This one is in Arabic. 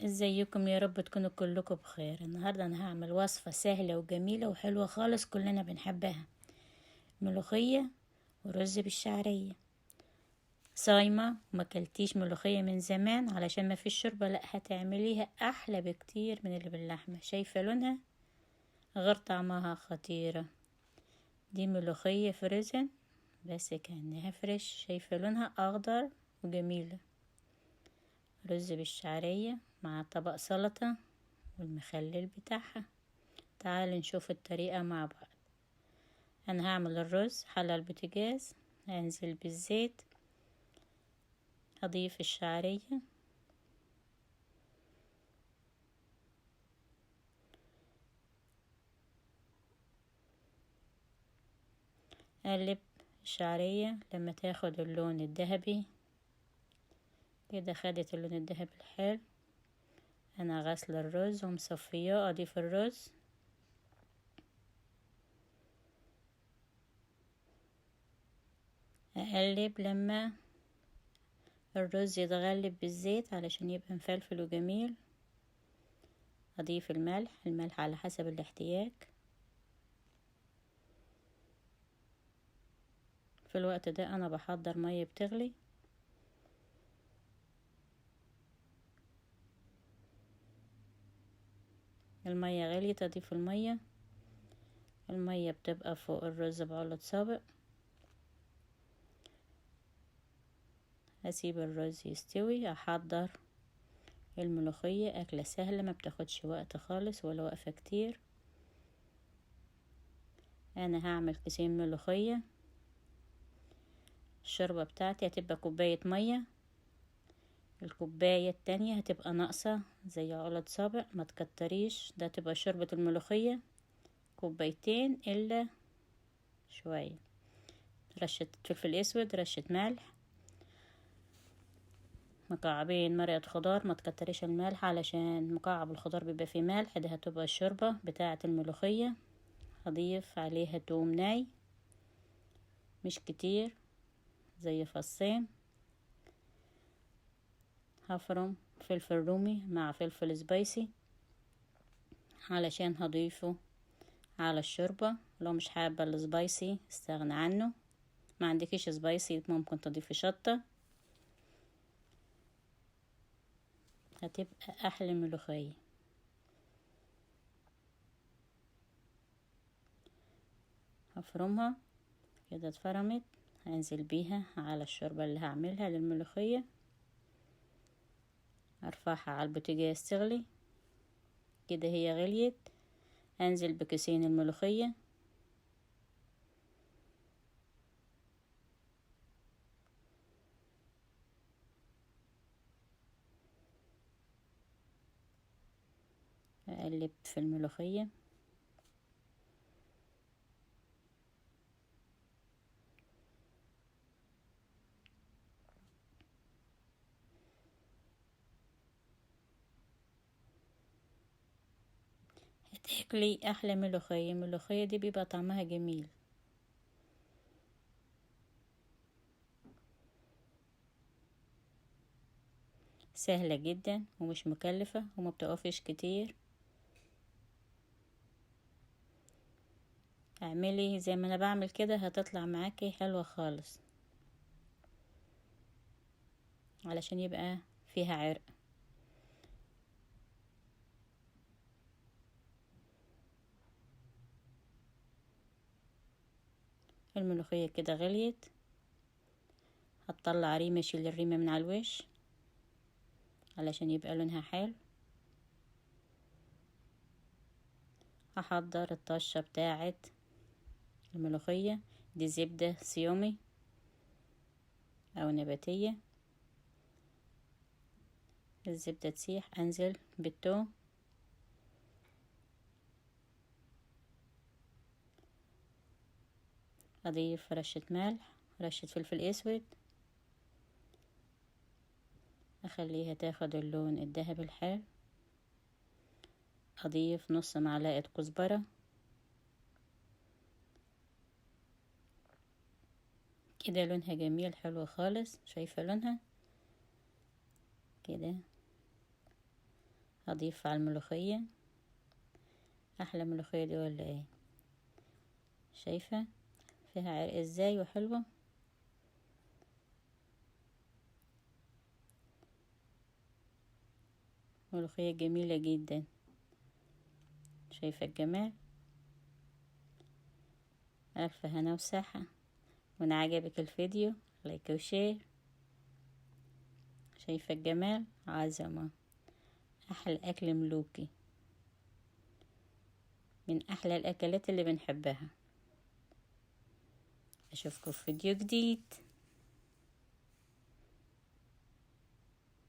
ازيكم؟ يا رب تكونوا كلكم بخير. النهاردة انا هعمل وصفة سهلة وجميلة وحلوة خالص كلنا بنحبها. ملوخية ورز بالشعرية. صايمة وما كلتيش ملوخية من زمان علشان ما فيش شوربة، لا هتعمليها احلى بكتير من اللي باللحمة. شايفة لونها غير طعمها خطيرة. دي ملوخية فريزن بس كأنها فريش. شايفة لونها اخضر وجميلة. رز بالشعرية مع طبق سلطة والمخلل بتاعها. تعالوا نشوف الطريقة مع بعض. انا هعمل الرز. حلة البوتاجاز، هنزل بالزيت، هضيف الشعرية، اقلب الشعرية لما تاخد اللون الذهبي كده. خدت اللون الذهبي الحلو. انا غسل الرز ومصفياه، اضيف الرز، اقلب لما الرز يتغلب بالزيت علشان يبقى مفلفل وجميل. اضيف الملح على حسب الاحتياج. في الوقت ده انا بحضر مية بتغلي. المية غليت، اضيف المية بتبقى فوق الرز بعلة سابق. هسيب الرز يستوي. احضر الملوخية. اكلة سهلة ما بتاخدش وقت خالص ولا وقفة كتير. انا هعمل كيسين ملوخية. الشوربة بتاعتي هتبقى كوباية مية. الكوباية التانية هتبقى ناقصة زي علة صابع، ما تكتريش. ده تبقى شوربة الملوخية كوبايتين الا شوية. رشة فلفل اسود، رشة ملح، مكعبين مرقة خضار. ما تكتريش الملح علشان مكعب الخضار بيبقى فيه ملح. ده هتبقى الشوربة بتاعة الملوخية. هضيف عليها توم ناي مش كتير، زي فصين. هفرم فلفل رومي مع فلفل سبايسي علشان هضيفه على الشوربة. لو مش حابة السبايسي استغنى عنه. ما عندكيش سبايسي ممكن تضيفي شطة، هتبقى احلى ملوخية. هفرمها كده اتفرمت. هنزل بيها على الشوربة اللي هعملها للملوخية. ارفعها على البوتاجاز تغلي كده. هي غليت. انزل بكيسين الملوخية. اقلب في الملوخية. هتاكلي احلى ملوخية. الملوخية دي بيبقى طعمها جميل. سهلة جدا ومش مكلفة وما بتقفش كتير. اعملي زي ما انا بعمل كده هتطلع معاكي حلوة خالص علشان يبقى فيها عرق. الملوخية كده غليت. هتطلع ريمة. اشيل الريمة من على الوش علشان يبقى لونها حلو. هحضر الطشة بتاعة الملوخية. دي زبدة سيومي او نباتية. الزبدة تسيح انزل بالثوم. اضيف رشة ملح، رشة فلفل اسود. اخليها تاخد اللون الذهبي الحلو. اضيف نص معلقة كزبرة كده. لونها جميل حلو خالص. شايفة لونها كده. هضيف على الملوخية. احلى ملوخية دي ولا ايه؟ شايفة فيها عرق ازاي وحلوة. ملوخية جميلة جدا. شايفة الجمال. الف هنا وصحة. وان عجبك الفيديو لايك وشير. شايفة الجمال. عظمة. احلى اكل ملوكي، من احلى الاكلات اللي بنحبها. اشوفكم في فيديو جديد.